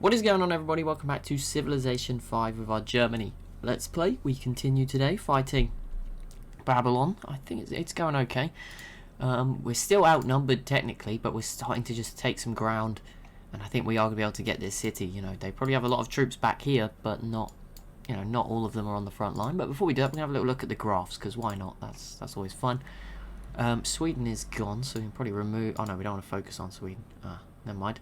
What is going on, everybody? Welcome back to Civilization 5 with our Germany Let's Play. We continue today fighting Babylon. I think it's going okay. We're still outnumbered technically, but we're starting to just take some ground. And I think we are going to be able to get this city. You know, they probably have a lot of troops back here, but not, you know, not all of them are on the front line. But before we do that, we're going to have a little look at the graphs, because why not? That's always fun. Sweden is gone, so we can probably remove... Oh no, we don't want to focus on Sweden. Never mind.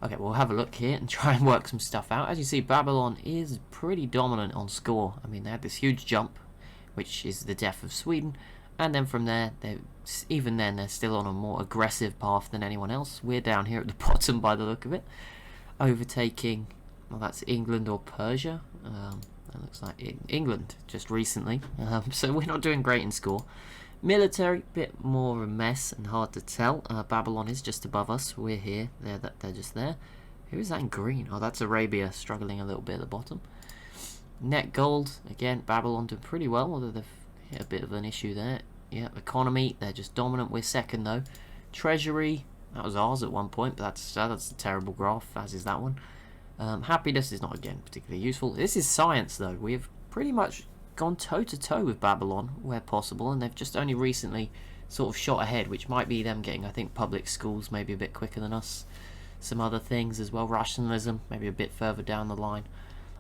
Okay, we'll have a look here and try and work some stuff out. As you see, Babylon is pretty dominant on score. I mean, they had this huge jump, which is the death of Sweden. And then from there, even then, they're still on a more aggressive path than anyone else. We're down here at the bottom by the look of it. Overtaking, well, that's England or Persia. That looks like England just recently. So we're not doing great in score. Military, bit more of a mess and hard to tell. Babylon is just above us. We're here. They're just there. Who is that in green? Oh, that's Arabia, struggling a little bit at the bottom. Net gold, again, Babylon doing pretty well, although they've hit a bit of an issue there. Yeah, economy, they're just dominant. We're second though. Treasury, that was ours at one point, but that's a terrible graph, as is that one. Happiness is not, again, particularly useful. This is science though. We have pretty much gone toe-to-toe with Babylon where possible, and they've just only recently sort of shot ahead, which might be them getting, I think, public schools maybe a bit quicker than us. Some other things as well, rationalism maybe a bit further down the line.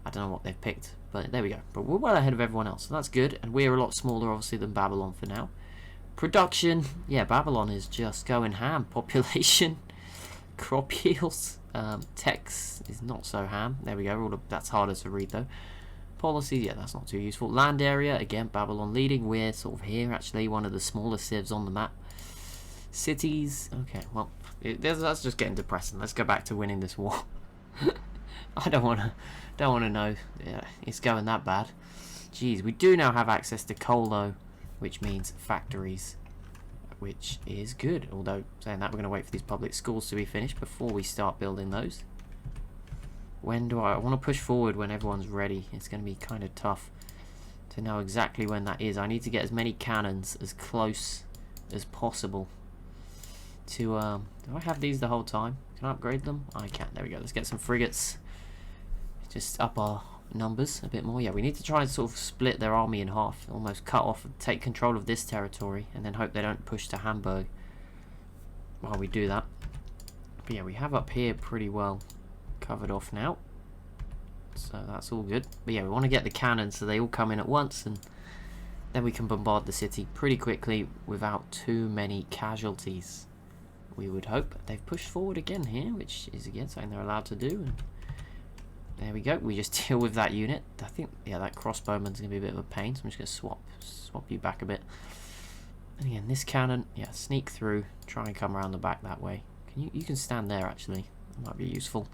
I don't know what they've picked, but there we go. But we're well ahead of everyone else, so that's good, and we're a lot smaller obviously than Babylon for now. Production, yeah, Babylon is just going ham. Population, crop yields, text is not so ham. There we go. That's harder to read though. Policy, yeah, that's not too useful. Land area, again, Babylon leading. We're sort of here, actually, one of the smaller civs on the map. Cities, okay, well, that's just getting depressing. Let's go back to winning this war. I don't want to know. Yeah, it's going that bad. Jeez, we do now have access to coal, though, which means factories, which is good. Although, saying that, we're going to wait for these public schools to be finished before we start building those. When do I want to push forward when everyone's ready? It's going to be kind of tough to know exactly when that is. I need to get as many cannons as close as possible to do I have these the whole time? Can I upgrade them? I can. There we go. Let's get some frigates. Just up our numbers a bit more. Yeah, we need to try and sort of split their army in half, almost cut off and take control of this territory, and then hope they don't push to Hamburg while we do that. But yeah, we have up here pretty well covered off now, so that's all good. But yeah, we want to get the cannons so they all come in at once, and then we can bombard the city pretty quickly without too many casualties, we would hope. They've pushed forward again here, which is again something they're allowed to do, and there we go. We just deal with that unit. I think, yeah, that crossbowman's gonna be a bit of a pain, so I'm just gonna swap you back a bit. And again, this cannon, yeah, sneak through, try and come around the back that way. You can stand there, actually, that might be useful.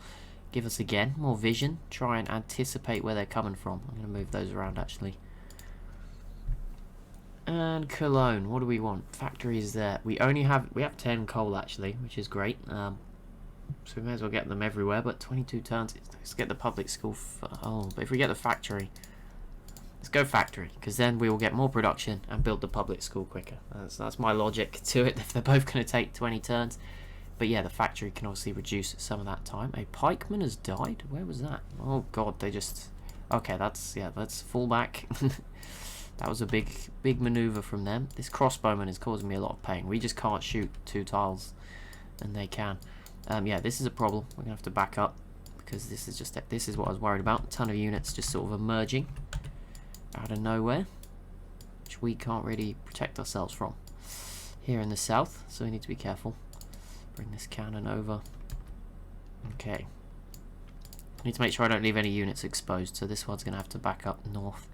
Give us again more vision, try and anticipate where they're coming from. I'm going to move those around actually. And Cologne, what do we want? Factories there. We have 10 coal actually, which is great. So we may as well get them everywhere, but 22 turns. Let's get the public school. But if we get the factory, let's go factory, because then we will get more production and build the public school quicker. That's my logic to it. If they're both going to take 20 turns. But yeah, the factory can obviously reduce some of that time. A pikeman has died? Where was that? Oh god, they just... Okay, let's fall back. That was a big maneuver from them. This crossbowman is causing me a lot of pain. We just can't shoot 2 tiles, and they can. Yeah, this is a problem. We're going to have to back up, because this is what I was worried about. A ton of units just sort of emerging out of nowhere, which we can't really protect ourselves from here in the south, so we need to be careful. Bring this cannon over. Okay. I need to make sure I don't leave any units exposed, so this one's going to have to back up north.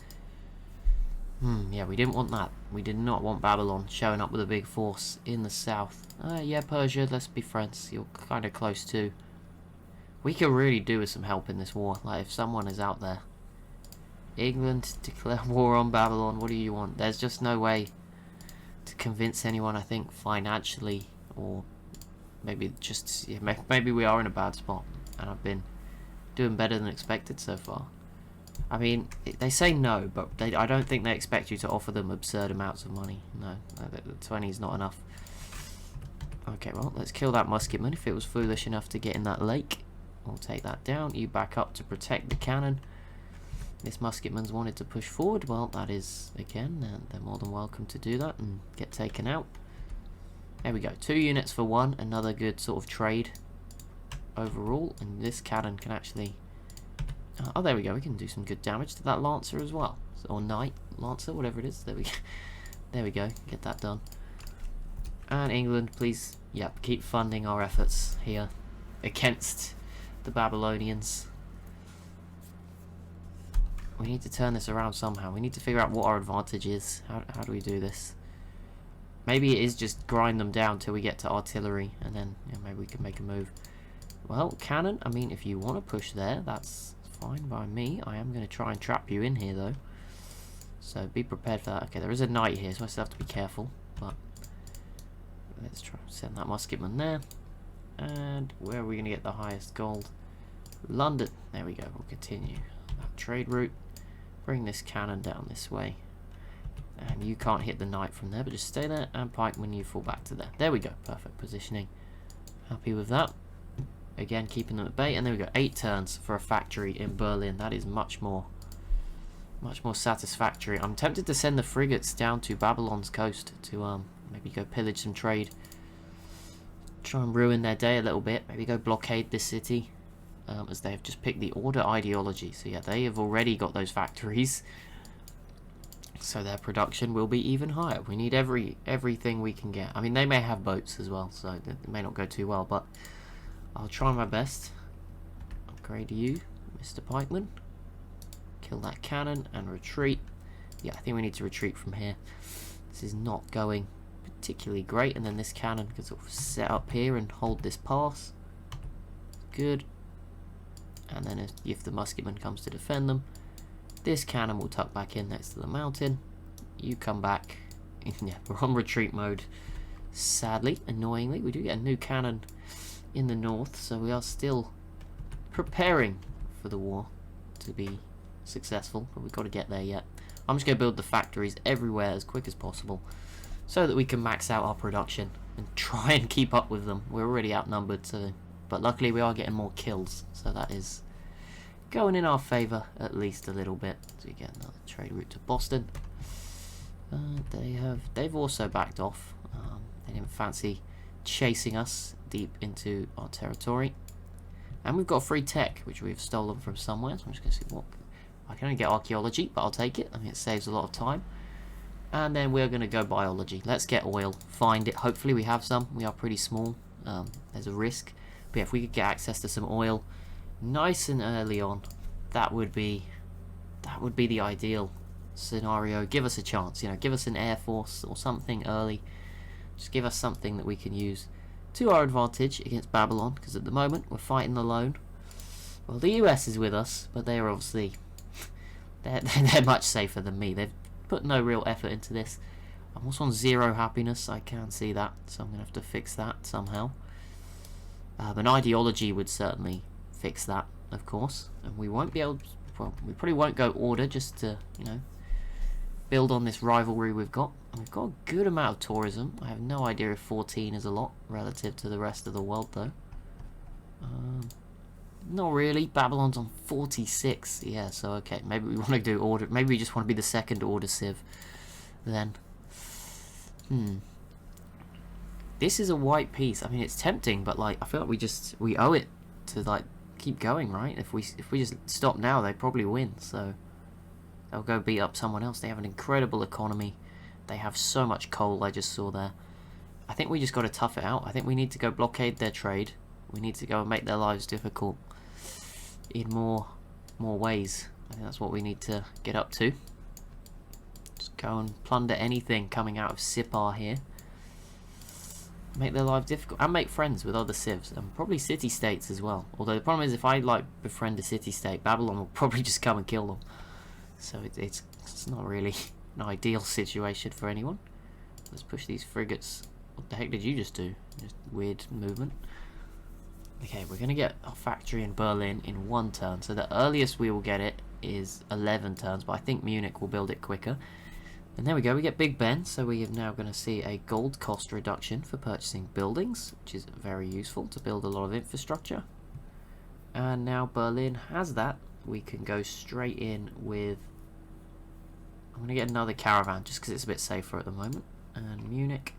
Yeah, we didn't want that. We did not want Babylon showing up with a big force in the south. Yeah, Persia, let's be friends. You're kind of close too. We could really do with some help in this war, like if someone is out there. England, declare war on Babylon, what do you want? There's just no way to convince anyone, I think, financially, or... Maybe just, yeah, maybe we are in a bad spot, and I've been doing better than expected so far. I mean, they say no, but I don't think they expect you to offer them absurd amounts of money. No, the 20 is not enough. Okay, well, let's kill that musketman if it was foolish enough to get in that lake. We'll take that down. You back up to protect the cannon. This musketman's wanted to push forward. Well, that is, again, they're more than welcome to do that and get taken out. There we go. 2 units for 1. Another good sort of trade overall. And this cannon can actually... oh, there we go. We can do some good damage to that lancer as well. Or knight, lancer, whatever it is. There we go. There we go. Get that done. And England, please, yep, keep funding our efforts here against the Babylonians. We need to turn this around somehow. We need to figure out what our advantage is. How do we do this? Maybe it is just grind them down till we get to artillery, and then maybe we can make a move. Well, cannon, I mean, if you want to push there, that's fine by me. I am going to try and trap you in here, though. So be prepared for that. Okay, there is a knight here, so I still have to be careful. But let's try and send that musketman there. And where are we going to get the highest gold? London. There we go. We'll continue that trade route. Bring this cannon down this way. And you can't hit the knight from there, but just stay there and pike when you fall back to there. There we go. Perfect positioning. Happy with that. Again, keeping them at bay. And there we go. 8 turns for a factory in Berlin. That is much more satisfactory. I'm tempted to send the frigates down to Babylon's coast to maybe go pillage some trade. Try and ruin their day a little bit. Maybe go blockade this city. As they have just picked the order ideology. So yeah, they have already got those factories. So their production will be even higher. We need everything we can get. I mean, they may have boats as well, so it may not go too well, but I'll try my best. Upgrade you, Mr. Pikeman. Kill that cannon and retreat. Yeah, I think we need to retreat from here. This is not going particularly great. And then this cannon can sort of set up here and hold this pass. Good. And then if the musketman comes to defend them, this cannon will tuck back in next to the mountain. You come back. Yeah, we're on retreat mode. Sadly, annoyingly, we do get a new cannon in the north, so we are still preparing for the war to be successful, but we've got to get there yet. I'm just going to build the factories everywhere as quick as possible so that we can max out our production and try and keep up with them. We're already outnumbered, so, but luckily we are getting more kills, so that is going in our favour at least a little bit. So we get another trade route to Boston. They've also backed off. They didn't fancy chasing us deep into our territory. And we've got free tech, which we've stolen from somewhere. So I'm just going to see what... I can only get archaeology, but I'll take it. I mean, it saves a lot of time. And then we're going to go biology. Let's get oil. Find it. Hopefully we have some. We are pretty small. There's a risk. But yeah, if we could get access to some oil nice and early on, that would be the ideal scenario. Give us a chance. You know, give us an air force or something early. Just give us something that we can use to our advantage against Babylon, because at the moment we're fighting alone. Well, the US is with us, but they're obviously they're much safer than me. They've put no real effort into this. I'm also on 0 happiness. I can see that, so I'm gonna have to fix that somehow. An ideology would certainly fix that, of course, and we won't be able to, well, we probably won't go order just to, you know, build on this rivalry we've got. And we've got a good amount of tourism. I have no idea if 14 is a lot relative to the rest of the world, though. Not really. Babylon's on 46. Yeah, so okay. Maybe we want to do order. Maybe we just want to be the second order civ. Then. This is a white piece. I mean, it's tempting, but like I feel like we owe it to like keep going, right? If we just stop now, they probably win. So they'll go beat up someone else. They have an incredible economy. They have so much coal. I just saw there. I think we just got to tough it out. I think we need to go blockade their trade. We need to go and make their lives difficult in more ways. I think that's what we need to get up to. Just go and plunder anything coming out of Sipar here. Make their life difficult and make friends with other civs and probably city-states as well. Although the problem is, if I like befriend a city-state, Babylon will probably just come and kill them. So it's not really an ideal situation for anyone. Let's push these frigates. What the heck did you just do? Just weird movement. Okay, we're gonna get our factory in Berlin in 1 turn. So the earliest we will get it is 11 turns, but I think Munich will build it quicker. And there we go, we get Big Ben, so we are now going to see a gold cost reduction for purchasing buildings, which is very useful to build a lot of infrastructure. And now Berlin has that. We can go straight in with... I'm going to get another caravan just because it's a bit safer at the moment. And Munich.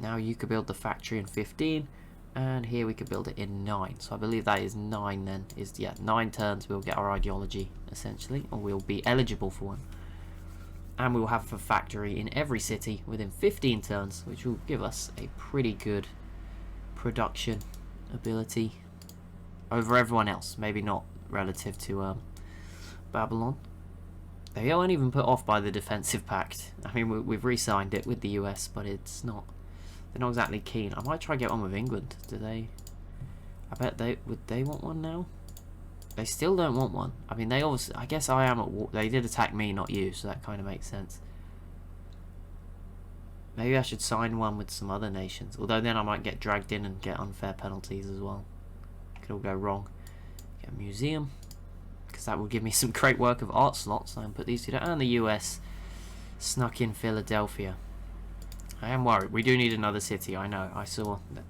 Now you could build the factory in 15. And here we could build it in 9. So I believe that is 9 then. Yeah, 9 turns we'll get our ideology, essentially. Or we'll be eligible for one. And we will have a factory in every city within 15 turns, which will give us a pretty good production ability over everyone else. Maybe not relative to Babylon. They aren't even put off by the defensive pact. I mean, we've re-signed it with the US, but it's not... They're not exactly keen. I might try to get one with England. Do they... I bet they... Would they want one now? They still don't want one. I mean, they obviously... I guess I am at war. They did attack me, not you, so that kind of makes sense. Maybe I should sign one with some other nations. Although then I might get dragged in and get unfair penalties as well. Could all go wrong. Get a museum. Because that will give me some great work of art slots. I can put these two down. And the US snuck in Philadelphia. I am worried. We do need another city. I know. I saw that.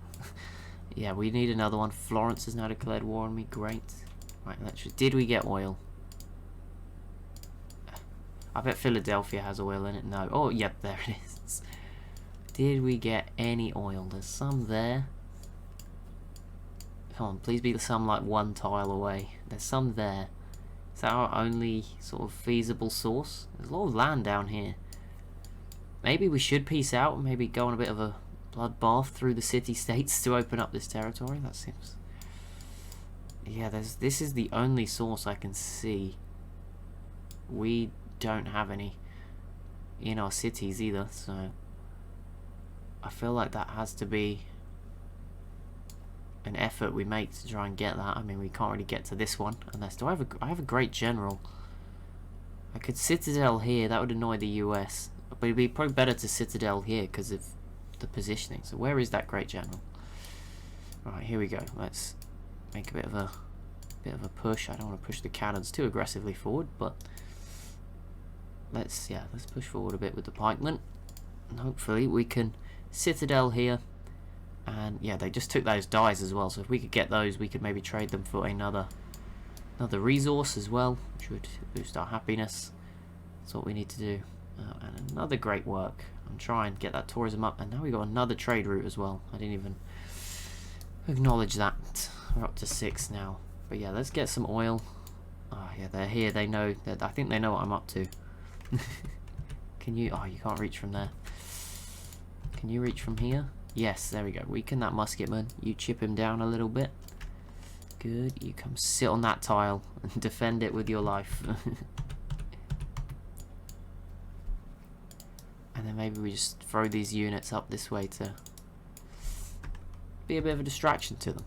Yeah, we need another one. Florence has now declared war on me. Great. Right, did we get oil? I bet Philadelphia has oil in it. No. Oh, yep, there it is. Did we get any oil? There's some there. Come on, please be some like 1 tile away. There's some there. Is that our only sort of feasible source? There's a lot of land down here. Maybe we should peace out. Maybe go on a bit of a bloodbath through the city-states to open up this territory. That seems... Yeah, this is the only source I can see. We don't have any in our cities either, so... I feel like that has to be an effort we make to try and get that. I mean, we can't really get to this one unless... I have a great general. I could citadel here. That would annoy the US. But it'd be probably better to citadel here because of the positioning. So where is that great general? Right, here we go. Let's make a bit of a push. I don't want to push the cannons too aggressively forward, but let's push forward a bit with the pikemen, and hopefully we can citadel here. And yeah, they just took those dies as well. So if we could get those, we could maybe trade them for another resource as well, which would boost our happiness. That's what we need to do. And another great work. I'm trying to get that tourism up, and now we got another trade route as well. I didn't even acknowledge that. We're up to 6 now. But yeah, let's get some oil. Oh yeah, they're here. They know that. I think they know what I'm up to. Can you? Oh, you can't reach from there. Can you reach from here? Yes, there we go. Weaken that musketman. You chip him down a little bit. Good. You come sit on that tile and defend it with your life. And then maybe we just throw these units up this way to be a bit of a distraction to them.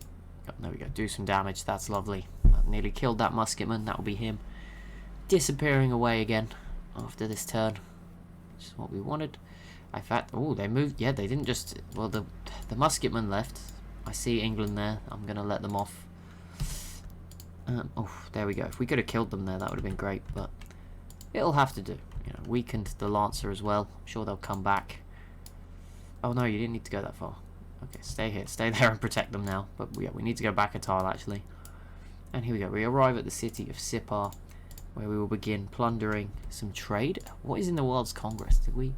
Oh, there we go. Do some damage. That's lovely. That nearly killed that musketman. That will be him disappearing away again after this turn, which is what we wanted. In fact, oh, they moved. Yeah, they didn't just... Well, the musketman left. I see England there. I'm going to let them off. Oh, there we go. If we could have killed them there, that would have been great, but it'll have to do. You know, weakened the Lancer as well. I'm sure they'll come back. Oh no, you didn't need to go that far. Okay, stay here. Stay there and protect them now. But yeah, we need to go back a tile actually. And here we go. We arrive at the city of Sipar, where we will begin plundering some trade. What is in the World's Congress? Did we...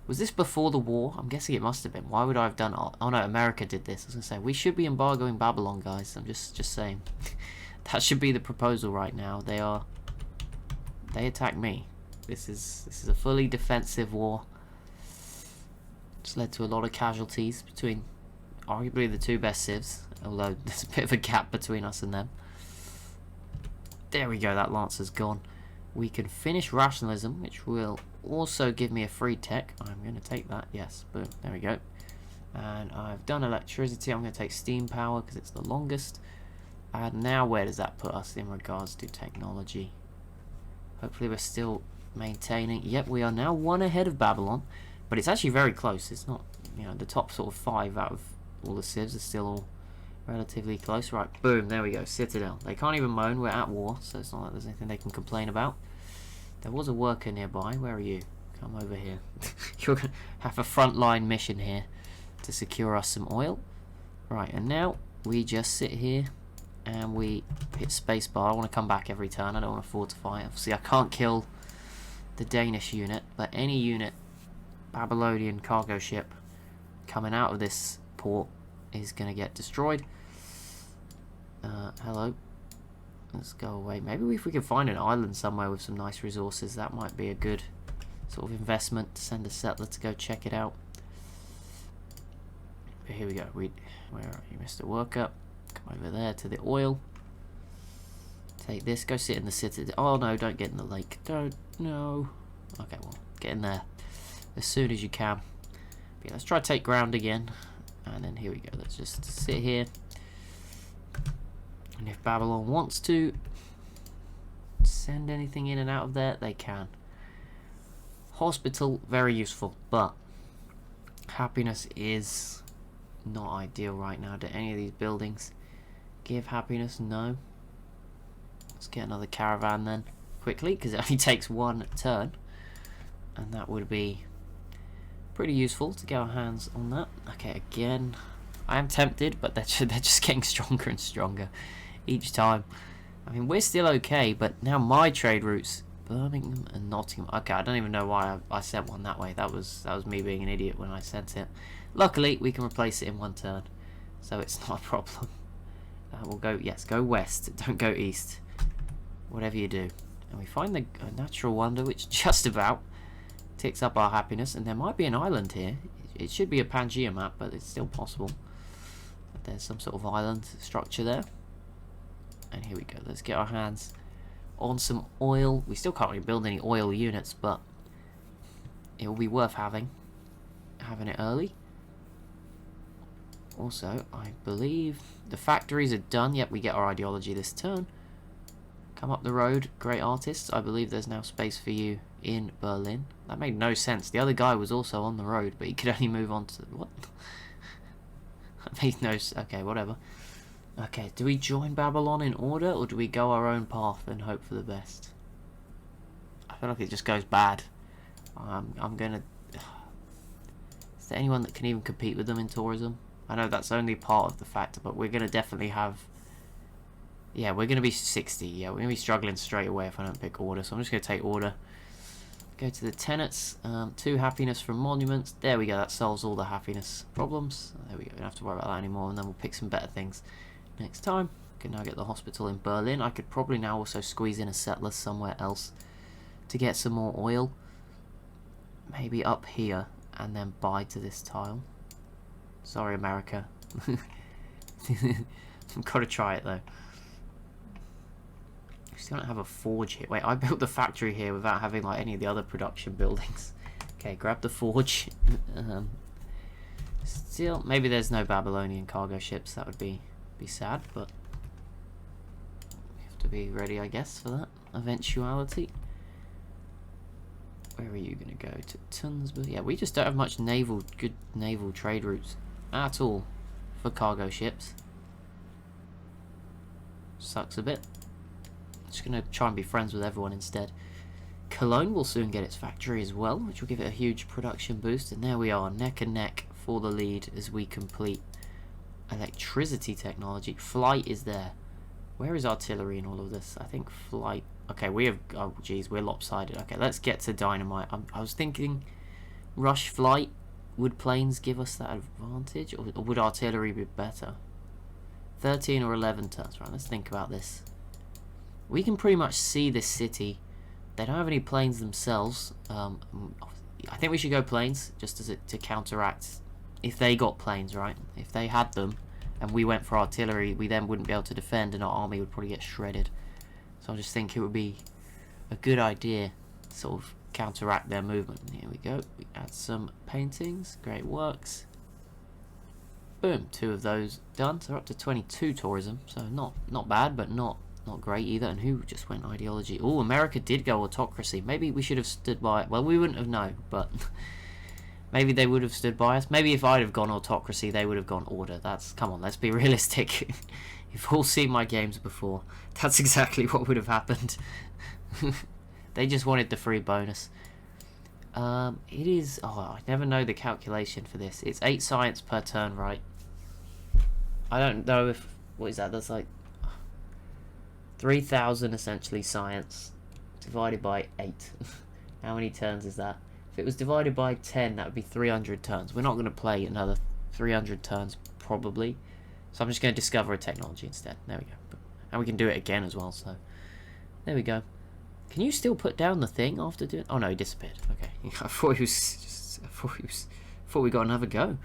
Was this before the war? I'm guessing it must have been. Why would I have done... Oh no, America did this. I was going to say, we should be embargoing Babylon, guys. I'm just saying. That should be the proposal right now. They attack me. This is a fully defensive war. It's led to a lot of casualties between arguably the 2 best civs, although there's a bit of a gap between us and them. There we go, that Lancer's gone. We can finish rationalism, which will also give me a free tech. I'm going to take that, yes, boom, there we go. And I've done electricity. I'm going to take steam power because it's the longest. And now where does that put us in regards to technology? Hopefully we're still maintaining. Yep, we are now 1 ahead of Babylon, but it's actually very close. It's not, you know, the top sort of 5 out of all the civs are still all relatively close. Right, boom, there we go, Citadel. They can't even moan, we're at war, so it's not like there's anything they can complain about. There was a worker nearby. Where are you? Come over here. You're going to have a frontline mission here to secure us some oil. Right, and now we just sit here and we hit spacebar. I want to come back every turn. I don't want to fortify. Obviously, I can't kill the Danish unit, but any unit, Babylonian cargo ship, coming out of this port is going to get destroyed. Hello. Let's go away. Maybe if we can find an island somewhere with some nice resources, that might be a good sort of investment to send a settler to go check it out. But here we go. Where are you, Mr. Worker? Come over there to the oil. Take this. Go sit in the city. Oh no, don't get in the lake. Don't. No. Okay, well, get in there as soon as you can. But yeah, let's try to take ground again. And then here we go. Let's just sit here. And if Babylon wants to send anything in and out of there, they can. Hospital, very useful, but happiness is not ideal right now. Do any of these buildings give happiness? No. Let's get another caravan then, quickly, because it only takes one turn. And that would be pretty useful to get our hands on that. Okay, again, I am tempted, but they're just getting stronger and stronger each time. I mean, we're still okay, but now my trade routes, Birmingham and Nottingham. Okay, I don't even know why I sent one that way. That was me being an idiot when I sent it. Luckily, we can replace it in one turn, so it's not a problem. We'll go, yes, go west. Don't go east. Whatever you do. And we find the natural wonder, which just about ticks up our happiness. And there might be an island here. It should be a Pangea map, but it's still possible. But there's some sort of island structure there. And here we go. Let's get our hands on some oil. We still can't really build any oil units, but it will be worth having it early. Also, I believe the factories are done. Yep, we get our ideology this turn. Come up the road, great artists. I believe there's now space for you in Berlin. That made no sense. The other guy was also on the road, but he could only move on to... What? That made no... Okay, whatever. Okay, do we join Babylon in order, or do we go our own path and hope for the best? I feel like it just goes bad. I'm gonna... Is there anyone that can even compete with them in tourism? I know that's only part of the factor, but we're gonna definitely have... Yeah, we're gonna be 60. Yeah, we're gonna be struggling straight away if I don't pick order, so I'm just gonna take order. Go to the tenants. 2 happiness from monuments. There we go, that solves all the happiness problems. There we go, we don't have to worry about that anymore, and then we'll pick some better things next time. Can now get the hospital in Berlin. I could probably now also squeeze in a settler somewhere else to get some more oil. Maybe up here and then buy to this tile. Sorry, America. I've got to try it though. We still don't have a forge here. Wait, I built the factory here without having like any of the other production buildings. Okay, grab the forge. Still, maybe there's no Babylonian cargo ships. That would be sad, but we have to be ready, I guess, for that eventuality. Where are you going to go? To Tunsberg? Yeah, we just don't have much good naval trade routes at all for cargo ships. Sucks a bit. Just going to try and be friends with everyone instead. Cologne will soon get its factory as well, which will give it a huge production boost. And there we are, neck and neck for the lead as we complete electricity technology. Flight is there. Where is artillery in all of this? I think flight. Okay, we have... Oh, geez, we're lopsided. Okay, let's get to dynamite. I was thinking rush flight. Would planes give us that advantage? Or would artillery be better? 13 or 11 turns. Right, let's think about this. We can pretty much see this city. They don't have any planes themselves. I think we should go planes, just as to counteract if they got planes, right? If they had them, and we went for artillery, we then wouldn't be able to defend, and our army would probably get shredded. So I just think it would be a good idea to sort of counteract their movement. Here we go. We add some paintings. Great works. Boom. 2 of those done. So we're up to 22 tourism. So not bad, but not great either. And who just went ideology? Oh, America did go autocracy. Maybe we should have stood by it. Well, we wouldn't have known, but maybe they would have stood by us. Maybe if I'd have gone autocracy, they would have gone order. Come on, let's be realistic. You've all seen my games before. That's exactly what would have happened. They just wanted the free bonus. It is... Oh, I never know the calculation for this. It's 8 science per turn, right? I don't know if... What is that? That's like 3,000 essentially science divided by 8. How many turns is that? If it was divided by 10, that would be 300 turns. We're not going to play another 300 turns probably, so I'm just going to discover a technology instead. There we go. And we can do it again as well, so there we go. Can you still put down the thing after doing... Oh no, he disappeared. Okay. I thought we got another go.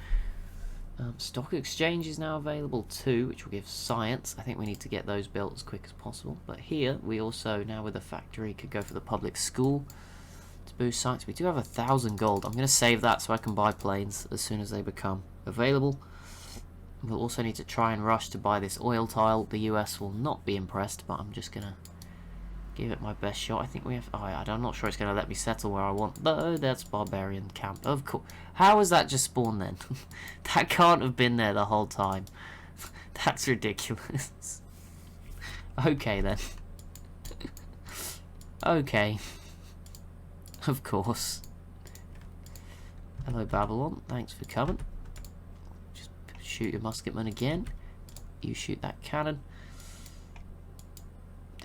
Stock exchange is now available too, which will give science. I think we need to get those built as quick as possible. But here we also, now with the factory, could go for the public school to boost science. We do have 1,000 gold. I'm going to save that so I can buy planes as soon as they become available. We'll also need to try and rush to buy this oil tile. The US will not be impressed, but I'm just going to give it my best shot. I think we have... Oh, I'm not sure it's going to let me settle where I want. Oh, that's barbarian camp. Of course. How has that just spawned then? That can't have been there the whole time. That's ridiculous. Okay, then. Okay. Of course. Hello, Babylon. Thanks for coming. Just shoot your musketman again. You shoot that cannon.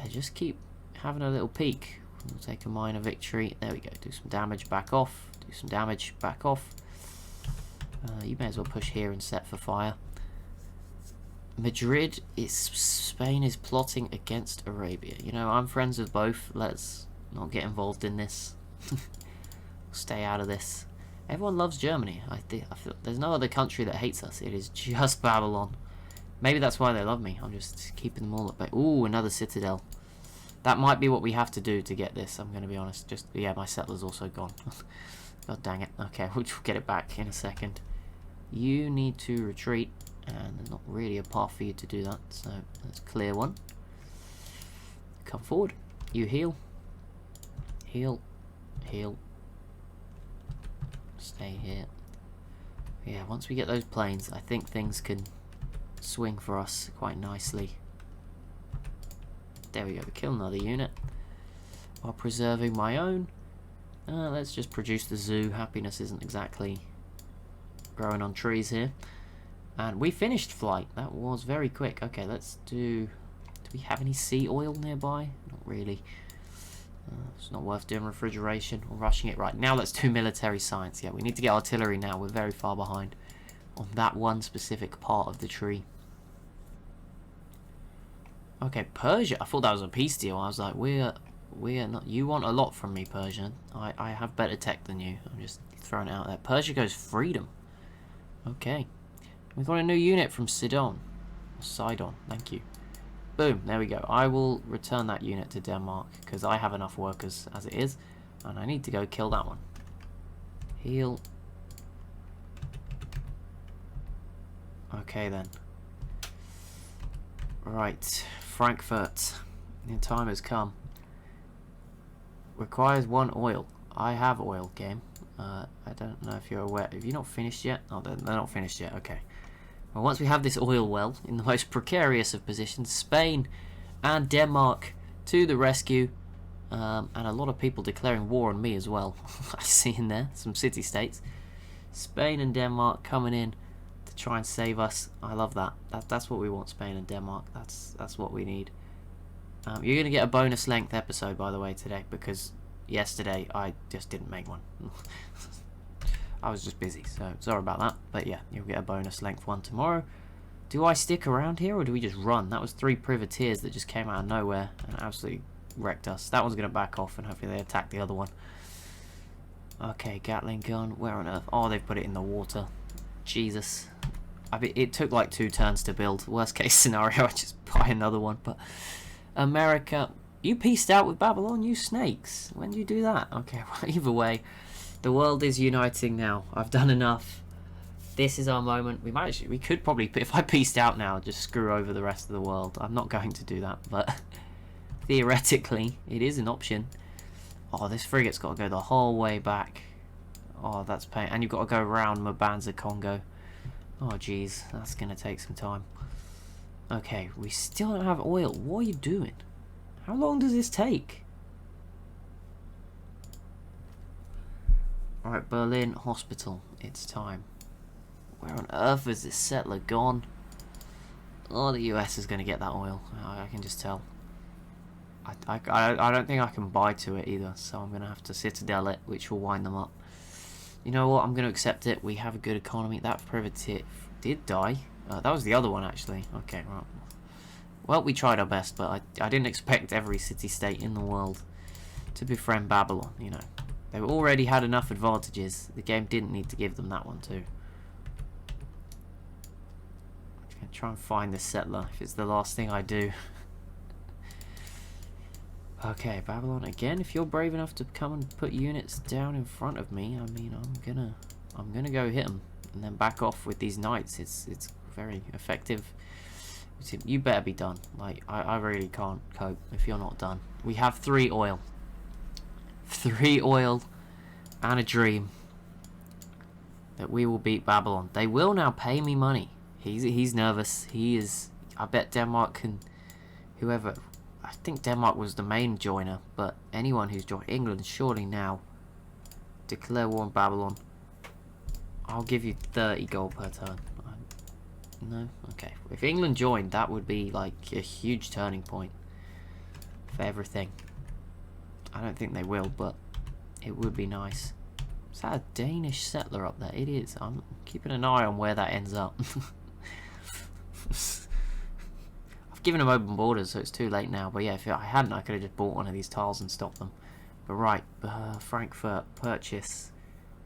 They just keep having a little peek. We'll take a minor victory. There we go. Do some damage, back off. Do some damage, back off. You may as well push here and set for fire. Madrid is... Spain is plotting against Arabia. You know, I'm friends with both. Let's not get involved in this. Stay out of this. Everyone loves Germany. I feel there's no other country that hates us. It is just Babylon. Maybe that's why they love me. I'm just keeping them all at bay. Ooh, another citadel. That might be what we have to do to get this, I'm going to be honest. Just, yeah, my settler's also gone. God dang it. Okay, we'll get it back in a second. You need to retreat, and there's not really a path for you to do that, so let's clear one. Come forward. You heal. Heal. Heal. Stay here. Yeah, once we get those planes, I think things can swing for us quite nicely. There we go, kill another unit while preserving my own. Let's just produce the zoo. Happiness isn't exactly growing on trees here. And we finished flight. That was very quick. Okay, let's do... Do we have any sea oil nearby? Not really. It's not worth doing refrigeration or rushing it. Right, now let's do military science. Yeah, we need to get artillery now. We're very far behind on that one specific part of the tree. Okay, Persia. I thought that was a peace deal. I was like, we're not... You want a lot from me, Persian. I have better tech than you. I'm just throwing it out there. Persia goes freedom. Okay. We've got a new unit from Sidon. Sidon, thank you. Boom, there we go. I will return that unit to Denmark because I have enough workers as it is. And I need to go kill that one. Heal. Okay then. Right, Frankfurt. Your time has come. Requires 1 oil. I have oil, game. I don't know if you're aware. Have you not finished yet? Oh, they're not finished yet. Okay. Well, once we have this oil well, in the most precarious of positions, Spain and Denmark to the rescue. And a lot of people declaring war on me as well. I see in there some city-states. Spain and Denmark coming in to try and save us. I love that. That's what we want, Spain and Denmark. That's what we need. You're going to get a bonus length episode, by the way, today, because yesterday I just didn't make one. I was just busy, so sorry about that. But yeah, you'll get a bonus length one tomorrow. Do I stick around here, or do we just run? That was 3 privateers that just came out of nowhere and absolutely wrecked us. That one's going to back off, and hopefully they attack the other one. Okay, Gatling gun. Where on earth? Oh, they've put it in the water. Jesus. I mean, it took like 2 turns to build. Worst case scenario, I just buy another one. But America, you pieced out with Babylon, you snakes. When do you do that? Okay, well, either way, the world is uniting now. I've done enough. This is our moment. We could probably, if I pieced out now, just screw over the rest of the world. I'm not going to do that, but theoretically, it is an option. Oh, this frigate's got to go the whole way back. Oh, that's pain. And you've got to go around Mabanza Congo. Oh, jeez, that's going to take some time. Okay, we still don't have oil. What are you doing? How long does this take? Alright, Berlin Hospital. It's time. Where on earth is this settler gone? Oh, the US is going to get that oil. I can just tell. I don't think I can buy to it either, so I'm going to have to citadel it, which will wind them up. You know what, I'm going to accept it. We have a good economy. That privative did die. That was the other one, actually. Okay, right. Well, we tried our best, but I didn't expect every city-state in the world to befriend Babylon, you know. They already had enough advantages. The game didn't need to give them that one, too. I'm going to try and find this settler, if it's the last thing I do. Okay, Babylon, again, if you're brave enough to come and put units down in front of me, I mean, I'm gonna go hit them and then back off with these knights. It's very effective. You better be done. Like, I really can't cope if you're not done. We have 3 oil. 3 oil and a dream that we will beat Babylon. They will now pay me money. He's nervous. He is. I bet Denmark can. Whoever. I think Denmark was the main joiner, but anyone who's joined England, surely now declare war on Babylon. I'll give you 30 gold per turn. No? Okay. If England joined, that would be like a huge turning point for everything. I don't think they will, but it would be nice. Is that a Danish settler up there? It is. I'm keeping an eye on where that ends up. Given them open borders, so it's too late now. But yeah, if I hadn't, I could have just bought one of these tiles and stopped them. But right, Frankfurt, purchase,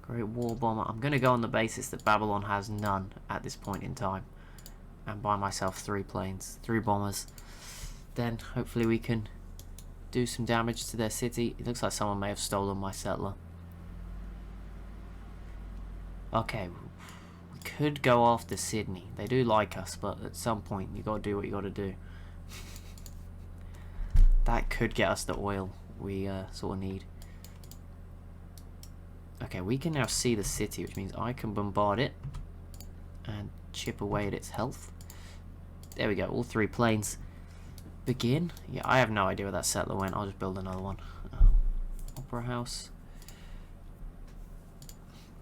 Great War Bomber. I'm going to go on the basis that Babylon has none at this point in time. And buy myself 3 planes, 3 bombers. Then, hopefully we can do some damage to their city. It looks like someone may have stolen my settler. Okay, we could go after Sydney. They do like us, but at some point you got to do what you got to do. That could get us the oil we sort of need. Okay, we can now see the city, which means I can bombard it and chip away at its health. There we go, all 3 planes. Begin. Yeah, I have no idea where that settler went. I'll just build another one. Opera House.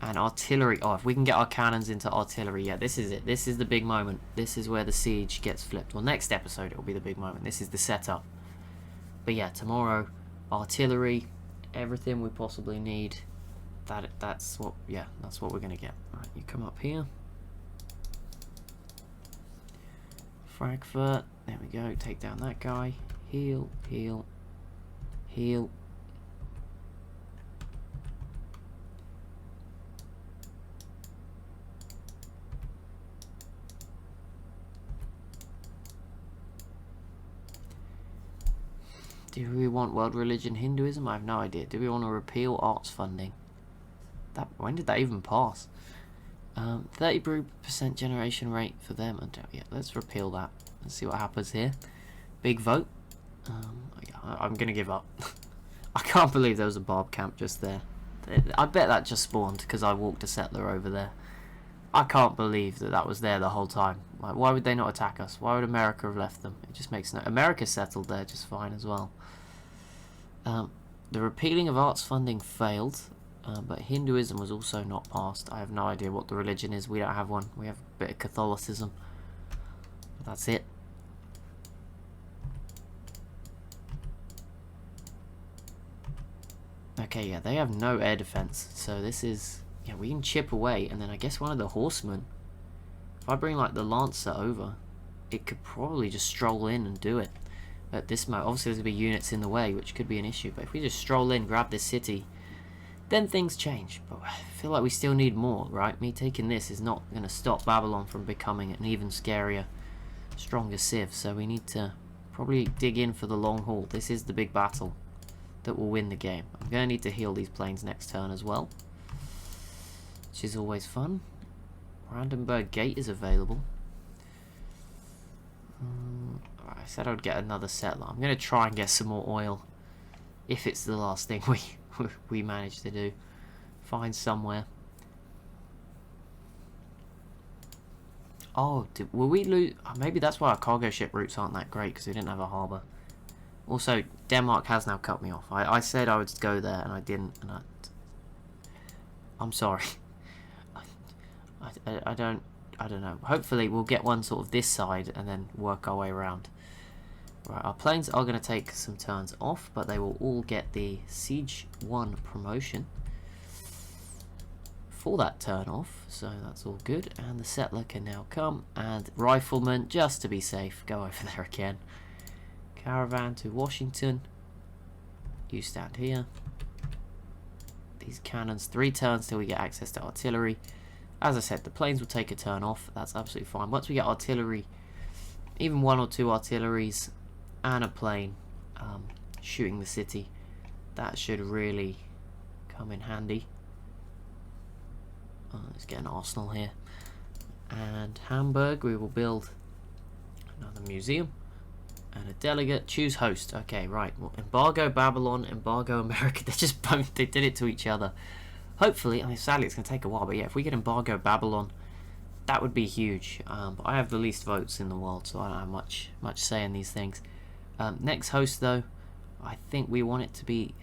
And artillery. Oh, if we can get our cannons into artillery, yeah, this is it. This is the big moment. This is where the siege gets flipped. Well, next episode it will be the big moment. This is the setup. But yeah, tomorrow, artillery, everything we possibly need. That's what we're gonna get. Alright, you come up here. Frankfurt. There we go. Take down that guy. Heal, heal, heal. Do we want world religion Hinduism? I have no idea. Do we want to repeal arts funding? When did that even pass? 30% generation rate for them. Yeah, let's repeal that. Let's see what happens here. Big vote. Yeah, I'm gonna give up. I can't believe there was a barb camp just there. I bet that just spawned because I walked a settler over there. I can't believe that was there the whole time. Like, why would they not attack us? Why would America have left them? It just makes no... America settled there just fine as well. The repealing of arts funding failed, but Hinduism was also not passed. I have no idea what the religion is. We don't have one. We have a bit of Catholicism. That's it. Okay, yeah, they have no air defense, so this is... Yeah, we can chip away, and then I guess one of the horsemen... If I bring, like, the Lancer over, it could probably just stroll in and do it. At this moment, obviously there's going to be units in the way, which could be an issue, but if we just stroll in, grab this city, then things change. But I feel like we still need more, right? Me taking this is not going to stop Babylon from becoming an even scarier, stronger civ, so we need to probably dig in for the long haul. This is the big battle that will win the game. I'm going to need to heal these planes next turn as well, which is always fun. Brandenburg Gate is available. I said I would get another settler. I'm going to try and get some more oil, if it's the last thing we manage to do. Find somewhere. Oh, will we lose? Maybe that's why our cargo ship routes aren't that great, because we didn't have a harbour. Also, Denmark has now cut me off. I said I would go there, and I didn't. And I'm sorry. I don't know. Hopefully we'll get one sort of this side and then work our way around. Right, our planes are going to take some turns off, but they will all get the Siege 1 promotion for that turn off, so that's all good. And the settler can now come, and rifleman, just to be safe, go over there again. Caravan to Washington, you stand here. These cannons, 3 turns till we get access to artillery. As I said, the planes will take a turn off, that's absolutely fine. Once we get artillery, even 1 or 2 artilleries and a plane shooting the city, that should really come in handy. Let's get an arsenal here. And Hamburg, we will build another museum and a delegate. Choose host. Okay, right. Well, embargo Babylon, embargo America. They did it to each other. Hopefully, I mean, sadly it's going to take a while, but yeah, if we could embargo Babylon, that would be huge. But I have the least votes in the world, so I don't have much say in these things. Next host, though, I think we want it to be...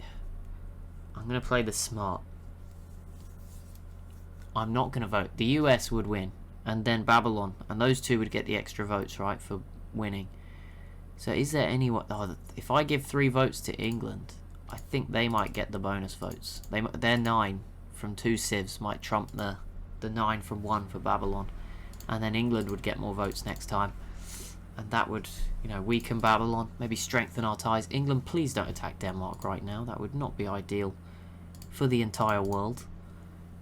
I'm going to play the smart. I'm not going to vote. The US would win, and then Babylon, and those two would get the extra votes, right, for winning. So is there anyone... Oh, if I give 3 votes to England, I think they might get the bonus votes. Their 9 from 2 civs might trump the 9 from 1 for Babylon, and then England would get more votes next time, and that would, you know, weaken Babylon, maybe strengthen our ties. England, please don't attack Denmark right now. That would not be ideal for the entire world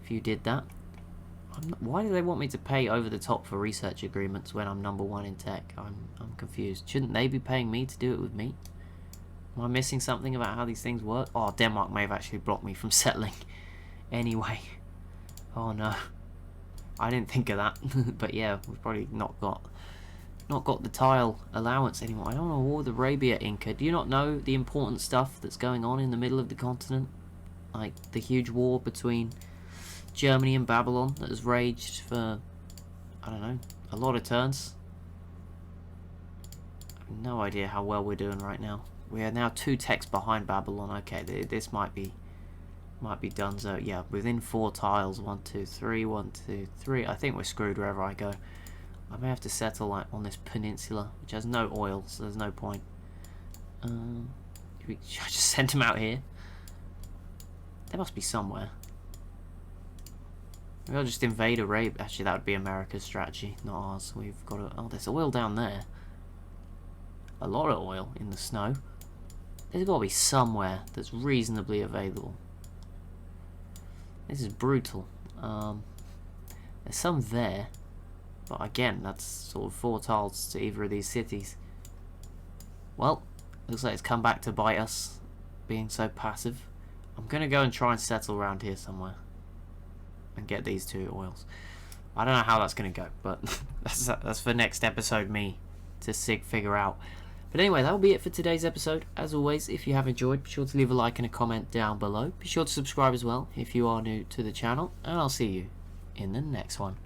if you did that. Why do they want me to pay over the top for research agreements when I'm number 1 in tech? I'm confused. Shouldn't they be paying me to do it with me? Am I missing something about how these things work? Oh, Denmark may have actually blocked me from settling anyway. Oh no, I didn't think of that. But yeah, we've probably not got the tile allowance anymore. I don't know, War with Arabia, Inca. Do you not know the important stuff that's going on in the middle of the continent? Like the huge war between Germany and Babylon that has raged for, I don't know, a lot of turns. I have no idea how well we're doing right now. We are now 2 techs behind Babylon. Okay, this might be done. So yeah, within 4 tiles. 1, 2, 3. 1, 2, 3. I think we're screwed wherever I go. I may have to settle like on this peninsula, which has no oil, so there's no point. Should I just send them out here? There must be somewhere. Maybe I'll just invade Arabia. Actually, that would be America's strategy, not ours. We've got to... Oh, there's oil down there. A lot of oil in the snow. There's got to be somewhere that's reasonably available. This is brutal. There's some there. But again, that's sort of 4 tiles to either of these cities. Well, looks like it's come back to bite us, being so passive. I'm going to go and try and settle around here somewhere and get these 2 oils. I don't know how that's going to go, but that's for next episode, me to figure out. But anyway, that'll be it for today's episode. As always, if you have enjoyed, be sure to leave a like and a comment down below. Be sure to subscribe as well if you are new to the channel, and I'll see you in the next one.